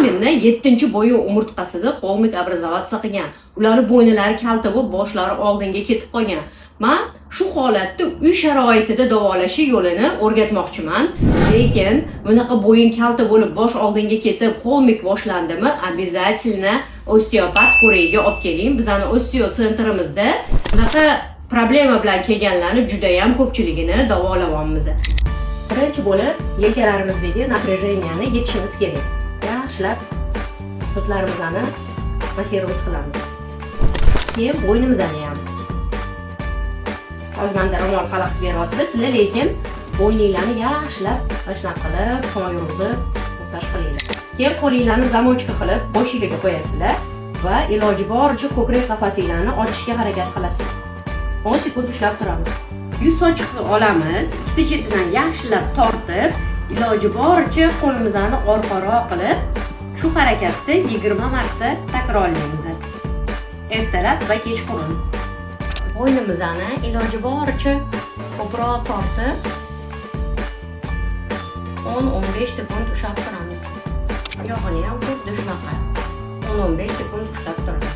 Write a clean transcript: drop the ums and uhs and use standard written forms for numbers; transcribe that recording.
Mendan 7-bo'yin umurtqasida xolmik образоваться qilgan. Ularning bo'ynilari kalta bo'lib, boshlari oldinga ketib qolgan. Men shu holatda uy sharoitida davolash yo'lini o'rgatmoqchiman. Lekin bunaqa bo'yin kalta bo'lib, bosh oldinga ketib, xolmik boshlandimi, обязательно osteopat ko'rigiga olib keling. Bizning osteo sentrimizda bunaqa problema bilan kelganlarni juda ham ko'pchiligini davolayapmiz. Birinchi bo'lib, yelkalarimizdagi напряженияni yetishimiz kerak. Yaxshilab sutlarimizni massировать qilamiz. Keyin bo'ynimizni ham. Hozir menda ro'mol xalaqit beryapti, sizlar lekin bo'yninglarni yaxshilab mana qilib, qo'yinglar, massaj qilinglar. Keyin qo'linglarni zamochka qilib boshingizga qo'yasizlar va iloji boricha ko'krak qafasinglarni ochishga harakat qilasizlar. 10 sekund ushlab turamiz. Yuz sochiqni olamiz, ikkita chetidan yaxshilab tortib, iloji boricha qo'limizni orqaroq qilib, shu harakatni 20 marta takrorlaymiz. Ertalab va kechqurun. Bo'ynimizni iloji boricha ko'proq tortib 10-15 sekund ushlab turamiz. Yog'ini ham xuddi shunaqa 10-15 sekund ushlab turamiz.